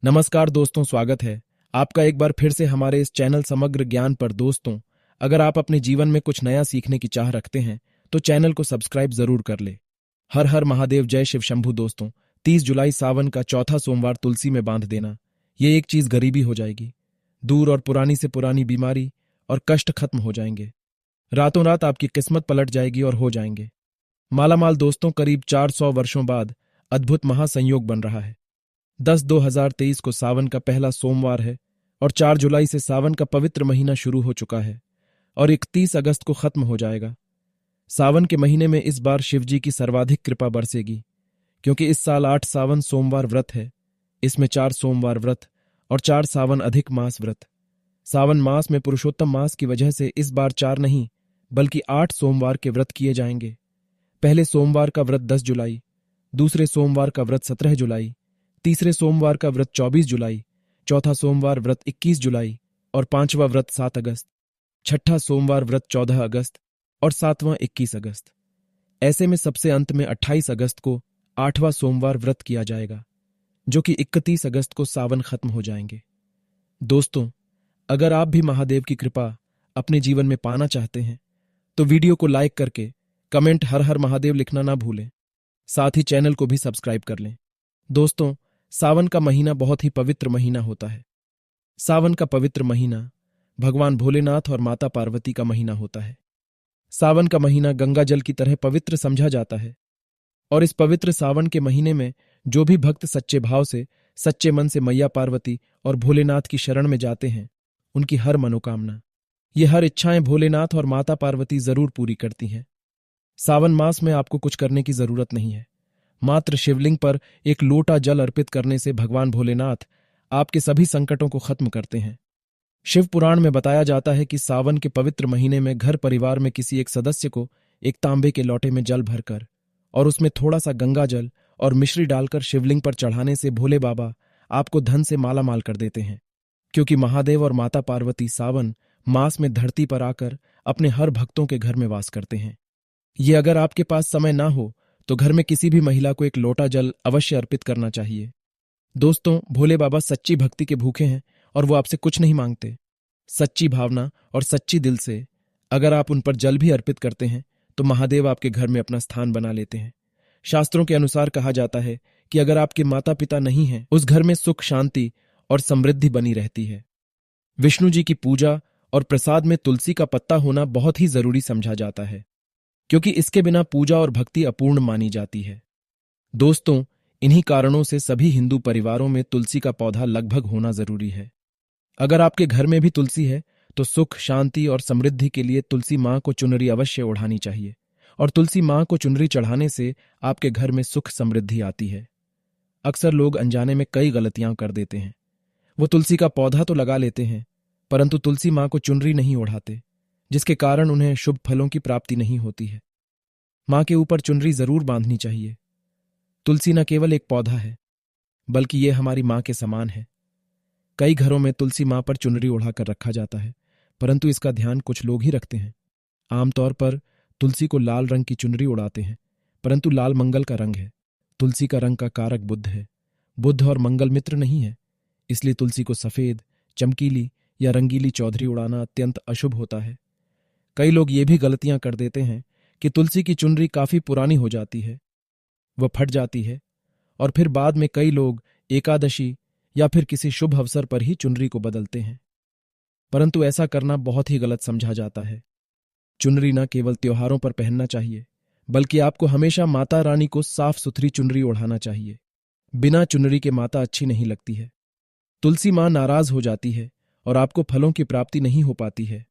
नमस्कार दोस्तों, स्वागत है आपका एक बार फिर से हमारे इस चैनल समग्र ज्ञान पर। दोस्तों, अगर आप अपने जीवन में कुछ नया सीखने की चाह रखते हैं तो चैनल को सब्सक्राइब जरूर कर ले। हर हर महादेव, जय शिव शंभू। दोस्तों, 30 जुलाई सावन का चौथा सोमवार तुलसी में बांध देना, ये एक चीज गरीबी हो जाएगी दूर और पुरानी से पुरानी बीमारी और कष्ट खत्म हो जाएंगे। रातों रात आपकी किस्मत पलट जाएगी और हो जाएंगे मालामाल। दोस्तों, करीब 400 वर्षों बाद अद्भुत महासंयोग बन रहा है। 10/2/2023 को सावन का पहला सोमवार है और 4 जुलाई से सावन का पवित्र महीना शुरू हो चुका है और 31 अगस्त को खत्म हो जाएगा। सावन के महीने में इस बार शिवजी की सर्वाधिक कृपा बरसेगी, क्योंकि इस साल 8 सावन सोमवार व्रत है। इसमें 4 सोमवार व्रत और 4 सावन अधिक मास व्रत। सावन मास में पुरुषोत्तम मास की वजह से इस बार 4 नहीं बल्कि 8 सोमवार के व्रत किए जाएंगे। पहले सोमवार का व्रत 10 जुलाई, दूसरे सोमवार का व्रत 17 जुलाई, तीसरे सोमवार का व्रत 24 जुलाई, चौथा सोमवार व्रत 21 जुलाई और 5वां व्रत 7 अगस्त, छठा सोमवार व्रत 14 अगस्त और 7वां 21 अगस्त। ऐसे में सबसे अंत में 28 अगस्त को 8वां सोमवार व्रत किया जाएगा, जो कि 31 अगस्त को सावन खत्म हो जाएंगे। दोस्तों, अगर आप भी महादेव की कृपा अपने जीवन में पाना चाहते हैं तो वीडियो को लाइक करके कमेंट हर हर महादेव लिखना ना भूलें। साथ ही चैनल को भी सब्सक्राइब कर लें। दोस्तों, सावन का महीना बहुत ही पवित्र महीना होता है। सावन का पवित्र महीना भगवान भोलेनाथ और माता पार्वती का महीना होता है। सावन का महीना गंगा जल की तरह पवित्र समझा जाता है और इस पवित्र सावन के महीने में जो भी भक्त सच्चे भाव से, सच्चे मन से मैया पार्वती और भोलेनाथ की शरण में जाते हैं, उनकी हर मनोकामना, ये हर इच्छाएं भोलेनाथ और माता पार्वती जरूर पूरी करती हैं। सावन मास में आपको कुछ करने की जरूरत नहीं है। मात्र शिवलिंग पर एक लोटा जल अर्पित करने से भगवान भोलेनाथ आपके सभी संकटों को खत्म करते हैं। शिव पुराण में बताया जाता है कि सावन के पवित्र महीने में घर परिवार में किसी एक सदस्य को एक तांबे के लोटे में जल भरकर और उसमें थोड़ा सा गंगा जल और मिश्री डालकर शिवलिंग पर चढ़ाने से भोले बाबा आपको धन से मालामाल कर देते हैं, क्योंकि महादेव और माता पार्वती सावन मास में धरती पर आकर अपने हर भक्तों के घर में वास करते हैं। ये अगर आपके पास समय ना हो तो घर में किसी भी महिला को एक लोटा जल अवश्य अर्पित करना चाहिए। दोस्तों, भोले बाबा सच्ची भक्ति के भूखे हैं और वो आपसे कुछ नहीं मांगते। सच्ची भावना और सच्ची दिल से अगर आप उन पर जल भी अर्पित करते हैं तो महादेव आपके घर में अपना स्थान बना लेते हैं। शास्त्रों के अनुसार कहा जाता है कि अगर आपके माता पिता नहीं हैं, उस घर में सुख, शांति और समृद्धि बनी रहती है। विष्णु जी की पूजा और प्रसाद में तुलसी का पत्ता होना बहुत ही जरूरी समझा जाता है, क्योंकि इसके बिना पूजा और भक्ति अपूर्ण मानी जाती है। दोस्तों, इन्हीं कारणों से सभी हिंदू परिवारों में तुलसी का पौधा लगभग होना जरूरी है। अगर आपके घर में भी तुलसी है तो सुख, शांति और समृद्धि के लिए तुलसी मां को चुनरी अवश्य ओढ़ानी चाहिए और तुलसी मां को चुनरी चढ़ाने से आपके घर में सुख समृद्धि आती है। अक्सर लोग अनजाने में कई गलतियां कर देते हैं। वो तुलसी का पौधा तो लगा लेते हैं परंतु तुलसी मां को चुनरी नहीं ओढ़ाते, जिसके कारण उन्हें शुभ फलों की प्राप्ति नहीं होती है। मां के ऊपर चुनरी जरूर बांधनी चाहिए। तुलसी न केवल एक पौधा है बल्कि ये हमारी मां के समान है। कई घरों में तुलसी मां पर चुनरी ओढ़ाकर रखा जाता है, परंतु इसका ध्यान कुछ लोग ही रखते हैं। आमतौर पर तुलसी को लाल रंग की चुनरी उड़ाते हैं, परंतु लाल मंगल का रंग है। तुलसी का रंग का कारक बुध है। बुध और मंगल मित्र नहीं है, इसलिए तुलसी को सफेद, चमकीली या रंगीली चौधरी उड़ाना अत्यंत अशुभ होता है। कई लोग ये भी गलतियां कर देते हैं कि तुलसी की चुनरी काफी पुरानी हो जाती है, वह फट जाती है और फिर बाद में कई लोग एकादशी या फिर किसी शुभ अवसर पर ही चुनरी को बदलते हैं, परंतु ऐसा करना बहुत ही गलत समझा जाता है। चुनरी न केवल त्योहारों पर पहनना चाहिए बल्कि आपको हमेशा माता रानी को साफ सुथरी चुनरी ओढ़ाना चाहिए। बिना चुनरी के माता अच्छी नहीं लगती है। तुलसी मां नाराज हो जाती है और आपको फलों की प्राप्ति नहीं हो पाती है।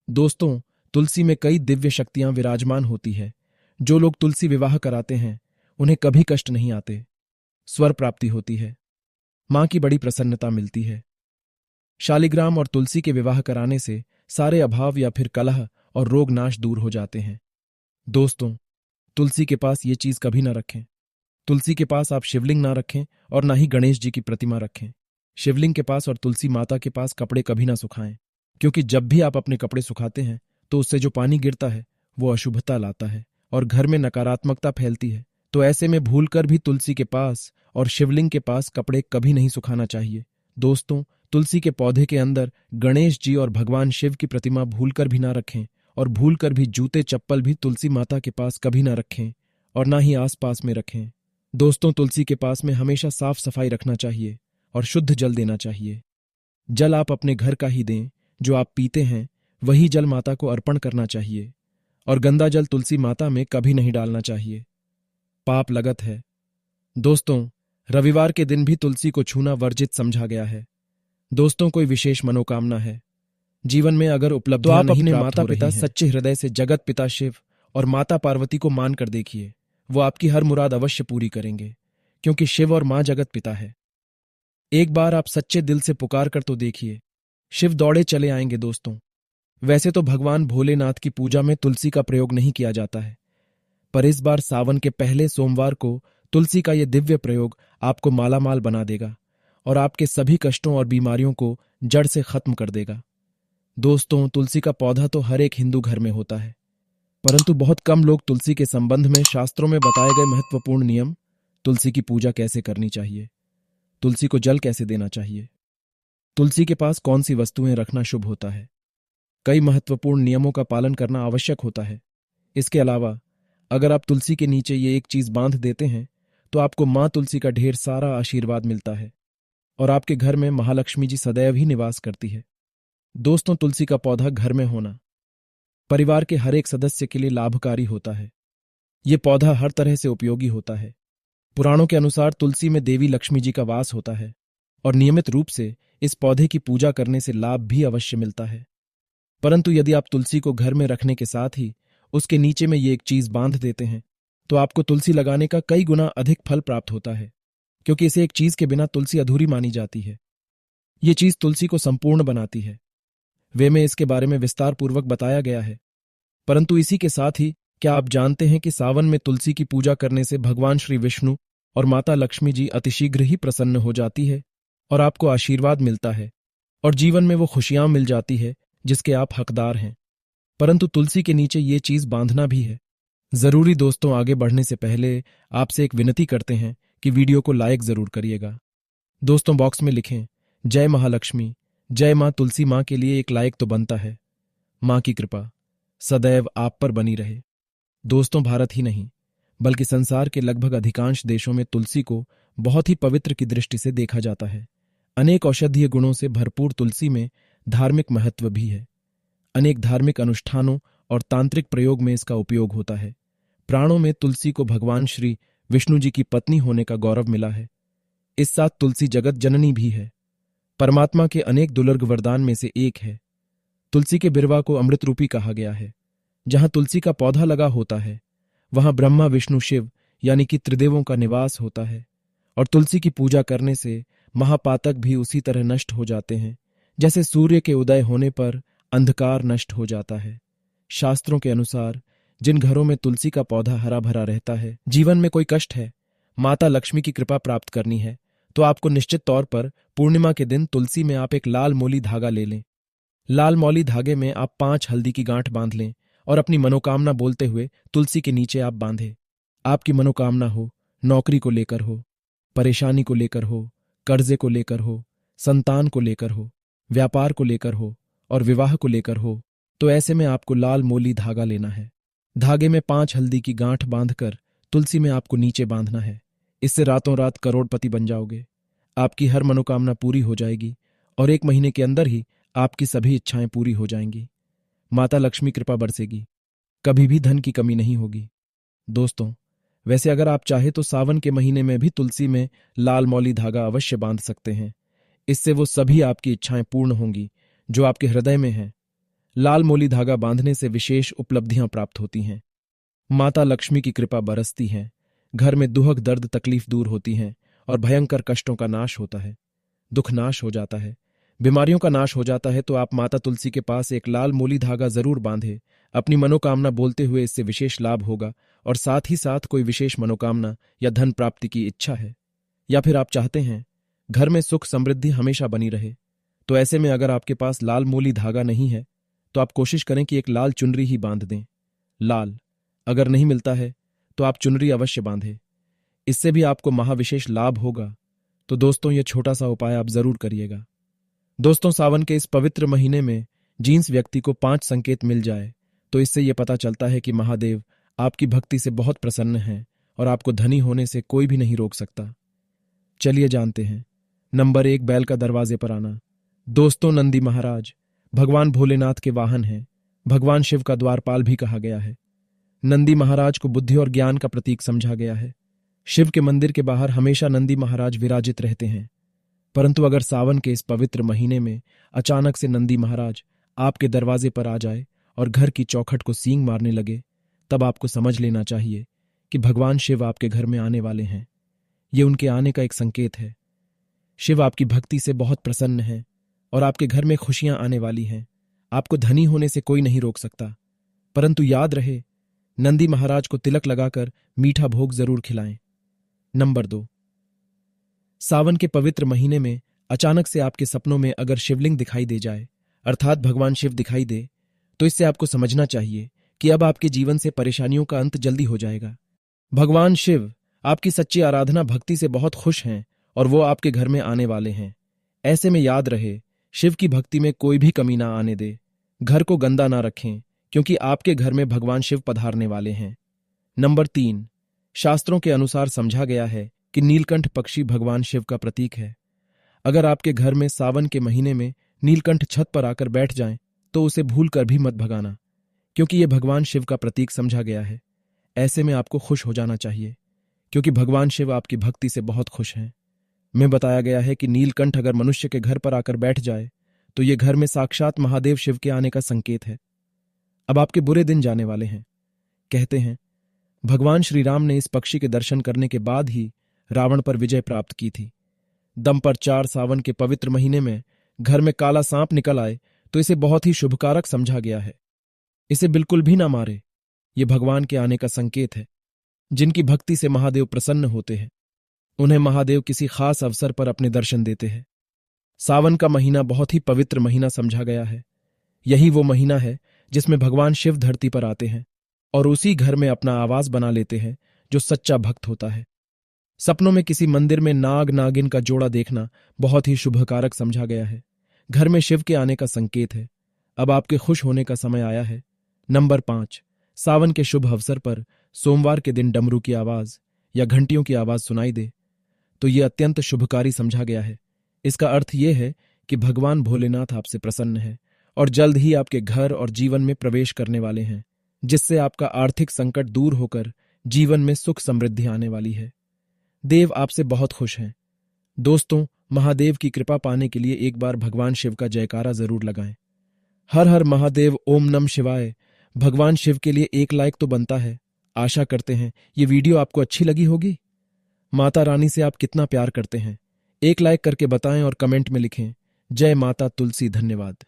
दोस्तों, तुलसी में कई दिव्य शक्तियां विराजमान होती है। जो लोग तुलसी विवाह कराते हैं उन्हें कभी कष्ट नहीं आते, स्वर प्राप्ति होती है, मां की बड़ी प्रसन्नता मिलती है। शालिग्राम और तुलसी के विवाह कराने से सारे अभाव या फिर कलह और रोग नाश दूर हो जाते हैं। दोस्तों, तुलसी के पास ये चीज कभी ना रखें। तुलसी के पास आप शिवलिंग ना रखें और ना ही गणेश जी की प्रतिमा रखें। शिवलिंग के पास और तुलसी माता के पास कपड़े कभी ना सुखाएं, क्योंकि जब भी आप अपने कपड़े सुखाते हैं तो उससे जो पानी गिरता है वो अशुभता लाता है और घर में नकारात्मकता फैलती है। तो ऐसे में भूलकर भी तुलसी के पास और शिवलिंग के पास कपड़े कभी नहीं सुखाना चाहिए। दोस्तों, तुलसी के पौधे के अंदर गणेश जी और भगवान शिव की प्रतिमा भूलकर भी ना रखें, और भूलकर भी जूते चप्पल भी तुलसी माता के पास कभी ना रखें और ना ही आसपास में रखें। दोस्तों, तुलसी के पास में हमेशा साफ सफाई रखना चाहिए और शुद्ध जल देना चाहिए। जल आप अपने घर का ही दें, जो आप पीते हैं वही जल माता को अर्पण करना चाहिए, और गंदा जल तुलसी माता में कभी नहीं डालना चाहिए, पाप लगत है। दोस्तों, रविवार के दिन भी तुलसी को छूना वर्जित समझा गया है। दोस्तों, कोई विशेष मनोकामना है जीवन में अगर उपलब्ध, तो आप अपने माता पिता सच्चे हृदय से जगत पिता शिव और माता पार्वती को मानकर देखिए, वो आपकी हर मुराद अवश्य पूरी करेंगे, क्योंकि शिव और मां जगत पिता है। एक बार आप सच्चे दिल से पुकार कर तो देखिए, शिव दौड़े चले आएंगे। दोस्तों, वैसे तो भगवान भोलेनाथ की पूजा में तुलसी का प्रयोग नहीं किया जाता है, पर इस बार सावन के पहले सोमवार को तुलसी का यह दिव्य प्रयोग आपको मालामाल बना देगा और आपके सभी कष्टों और बीमारियों को जड़ से खत्म कर देगा। दोस्तों, तुलसी का पौधा तो हर एक हिंदू घर में होता है, परंतु बहुत कम लोग तुलसी के संबंध में शास्त्रों में बताए गए महत्वपूर्ण नियम, तुलसी की पूजा कैसे करनी चाहिए, तुलसी को जल कैसे देना चाहिए, तुलसी के पास कौन सी वस्तुएं रखना शुभ होता है, कई महत्वपूर्ण नियमों का पालन करना आवश्यक होता है। इसके अलावा अगर आप तुलसी के नीचे ये एक चीज बांध देते हैं तो आपको मां तुलसी का ढेर सारा आशीर्वाद मिलता है और आपके घर में महालक्ष्मी जी सदैव ही निवास करती है। दोस्तों, तुलसी का पौधा घर में होना परिवार के हर एक सदस्य के लिए लाभकारी होता है। ये पौधा हर तरह से उपयोगी होता है। पुराणों के अनुसार तुलसी में देवी लक्ष्मी जी का वास होता है और नियमित रूप से इस पौधे की पूजा करने से लाभ भी अवश्य मिलता है। परंतु यदि आप तुलसी को घर में रखने के साथ ही उसके नीचे में ये एक चीज बांध देते हैं तो आपको तुलसी लगाने का कई गुना अधिक फल प्राप्त होता है, क्योंकि इसे एक चीज के बिना तुलसी अधूरी मानी जाती है। ये चीज तुलसी को संपूर्ण बनाती है। वे में इसके बारे में विस्तार पूर्वक बताया गया है। परंतु इसी के साथ ही क्या आप जानते हैं कि सावन में तुलसी की पूजा करने से भगवान श्री विष्णु और माता लक्ष्मी जी अतिशीघ्र ही प्रसन्न हो जाती है और आपको आशीर्वाद मिलता है और जीवन में वो खुशियां मिल जाती है जिसके आप हकदार हैं। परंतु तुलसी के नीचे ये चीज बांधना भी है जरूरी। दोस्तों, आगे बढ़ने से पहले आपसे एक विनती करते हैं कि वीडियो को लाइक जरूर करिएगा। दोस्तों, बॉक्स में लिखें जय महालक्ष्मी, जय मां तुलसी। मां के लिए एक लाइक तो बनता है। मां की कृपा सदैव आप पर बनी रहे। दोस्तों, भारत ही नहीं बल्कि संसार के लगभग अधिकांश देशों में तुलसी को बहुत ही पवित्र की दृष्टि से देखा जाता है। अनेक औषधीय गुणों से भरपूर तुलसी में धार्मिक महत्व भी है। अनेक धार्मिक अनुष्ठानों और तांत्रिक प्रयोग में इसका उपयोग होता है। प्राणों में तुलसी को भगवान श्री विष्णु जी की पत्नी होने का गौरव मिला है। इस साथ तुलसी जगत जननी भी है, परमात्मा के अनेक दुर्लभ वरदान में से एक है। तुलसी के बिरवा को अमृत रूपी कहा गया है। जहां तुलसी का पौधा लगा होता है वहां ब्रह्मा विष्णु शिव यानी कि त्रिदेवों का निवास होता है, और तुलसी की पूजा करने से महापातक भी उसी तरह नष्ट हो जाते हैं जैसे सूर्य के उदय होने पर अंधकार नष्ट हो जाता है। शास्त्रों के अनुसार जिन घरों में तुलसी का पौधा हरा भरा रहता है, जीवन में कोई कष्ट है, माता लक्ष्मी की कृपा प्राप्त करनी है, तो आपको निश्चित तौर पर पूर्णिमा के दिन तुलसी में आप एक लाल मौली धागा ले लें। लाल मौली धागे में आप 5 हल्दी की गांठ बांध लें और अपनी मनोकामना बोलते हुए तुलसी के नीचे आप बांधें। आपकी मनोकामना हो, नौकरी को लेकर हो, परेशानी को लेकर हो, कर्जे को लेकर हो, संतान को लेकर हो, व्यापार को लेकर हो और विवाह को लेकर हो, तो ऐसे में आपको लाल मौली धागा लेना है। धागे में 5 हल्दी की गांठ बांधकर तुलसी में आपको नीचे बांधना है। इससे रातों रात करोड़पति बन जाओगे। आपकी हर मनोकामना पूरी हो जाएगी और 1 महीने के अंदर ही आपकी सभी इच्छाएं पूरी हो जाएंगी। माता लक्ष्मी कृपा बरसेगी, कभी भी धन की कमी नहीं होगी। दोस्तों, वैसे अगर आप चाहे तो सावन के महीने में भी तुलसी में लाल मौली धागा अवश्य बांध सकते हैं। इससे वो सभी आपकी इच्छाएं पूर्ण होंगी जो आपके हृदय में हैं। लाल मौली धागा बांधने से विशेष उपलब्धियां प्राप्त होती हैं। माता लक्ष्मी की कृपा बरसती है, घर में दुख दर्द तकलीफ दूर होती हैं और भयंकर कष्टों का नाश होता है, दुख नाश हो जाता है, बीमारियों का नाश हो जाता है। तो आप माता तुलसी के पास एक लाल मौली धागा जरूर बांधे। अपनी मनोकामना बोलते हुए इससे विशेष लाभ होगा, और साथ ही साथ कोई विशेष मनोकामना या धन प्राप्ति की इच्छा है, या फिर आप चाहते हैं घर में सुख समृद्धि हमेशा बनी रहे, तो ऐसे में अगर आपके पास लाल मौली धागा नहीं है तो आप कोशिश करें कि एक लाल चुनरी ही बांध दें। लाल अगर नहीं मिलता है तो आप चुनरी अवश्य बांधें। इससे भी आपको महाविशेष लाभ होगा। तो दोस्तों, ये छोटा सा उपाय आप जरूर करिएगा। दोस्तों, सावन के इस पवित्र महीने में जिस व्यक्ति को 5 संकेत मिल जाए तो इससे यह पता चलता है कि महादेव आपकी भक्ति से बहुत प्रसन्न हैं और आपको धनी होने से कोई भी नहीं रोक सकता। चलिए जानते हैं। नंबर 1, बैल का दरवाजे पर आना। दोस्तों, नंदी महाराज भगवान भोलेनाथ के वाहन हैं। भगवान शिव का द्वारपाल भी कहा गया है। नंदी महाराज को बुद्धि और ज्ञान का प्रतीक समझा गया है। शिव के मंदिर के बाहर हमेशा नंदी महाराज विराजित रहते हैं। परंतु अगर सावन के इस पवित्र महीने में अचानक से नंदी महाराज आपके दरवाजे पर आ जाए और घर की चौखट को सींग मारने लगे, तब आपको समझ लेना चाहिए कि भगवान शिव आपके घर में आने वाले हैं। ये उनके आने का एक संकेत है। शिव आपकी भक्ति से बहुत प्रसन्न है और आपके घर में खुशियां आने वाली हैं। आपको धनी होने से कोई नहीं रोक सकता। परंतु याद रहे, नंदी महाराज को तिलक लगाकर मीठा भोग जरूर खिलाएं। नंबर 2, सावन के पवित्र महीने में अचानक से आपके सपनों में अगर शिवलिंग दिखाई दे जाए, अर्थात भगवान शिव दिखाई दे, तो इससे आपको समझना चाहिए कि अब आपके जीवन से परेशानियों का अंत जल्दी हो जाएगा। भगवान शिव आपकी सच्ची आराधना भक्ति से बहुत खुश हैं और वो आपके घर में आने वाले हैं। ऐसे में याद रहे, शिव की भक्ति में कोई भी कमी ना आने दे। घर को गंदा ना रखें, क्योंकि आपके घर में भगवान शिव पधारने वाले हैं। नंबर 3, शास्त्रों के अनुसार समझा गया है कि नीलकंठ पक्षी भगवान शिव का प्रतीक है। अगर आपके घर में सावन के महीने में नीलकंठ छत पर आकर बैठ जाएं, तो उसे भूल कर भी मत भगाना, क्योंकि यह भगवान शिव का प्रतीक समझा गया है। ऐसे में आपको खुश हो जाना चाहिए, क्योंकि भगवान शिव आपकी भक्ति से बहुत खुश हैं। में बताया गया है कि नीलकंठ अगर मनुष्य के घर पर आकर बैठ जाए तो यह घर में साक्षात महादेव शिव के आने का संकेत है। अब आपके बुरे दिन जाने वाले हैं। कहते हैं भगवान श्री राम ने इस पक्षी के दर्शन करने के बाद ही रावण पर विजय प्राप्त की थी। दम पर 4 सावन के पवित्र महीने में घर में काला सांप निकल आए तो इसे बहुत ही शुभकारक समझा गया है। इसे बिल्कुल भी ना मारे, ये भगवान के आने का संकेत है। जिनकी भक्ति से महादेव प्रसन्न होते हैं, उन्हें महादेव किसी खास अवसर पर अपने दर्शन देते हैं। सावन का महीना बहुत ही पवित्र महीना समझा गया है। यही वो महीना है जिसमें भगवान शिव धरती पर आते हैं और उसी घर में अपना आवास बना लेते हैं जो सच्चा भक्त होता है। सपनों में किसी मंदिर में नाग नागिन का जोड़ा देखना बहुत ही शुभकारक समझा गया है। घर में शिव के आने का संकेत है। अब आपके खुश होने का समय आया है। नंबर 5, सावन के शुभ अवसर पर सोमवार के दिन डमरू की आवाज या घंटियों की आवाज सुनाई दे तो यह अत्यंत शुभकारी समझा गया है। इसका अर्थ यह है कि भगवान भोलेनाथ आपसे प्रसन्न है और जल्द ही आपके घर और जीवन में प्रवेश करने वाले हैं, जिससे आपका आर्थिक संकट दूर होकर जीवन में सुख समृद्धि आने वाली है। देव आपसे बहुत खुश हैं। दोस्तों, महादेव की कृपा पाने के लिए एक बार भगवान शिव का जयकारा जरूर लगाएं। हर हर महादेव, ओम नमः शिवाय। भगवान शिव के लिए एक लाइक तो बनता है। आशा करते हैं ये वीडियो आपको अच्छी लगी होगी। माता रानी से आप कितना प्यार करते हैं, एक लाइक करके बताएं और कमेंट में लिखें। जय माता तुलसी। धन्यवाद।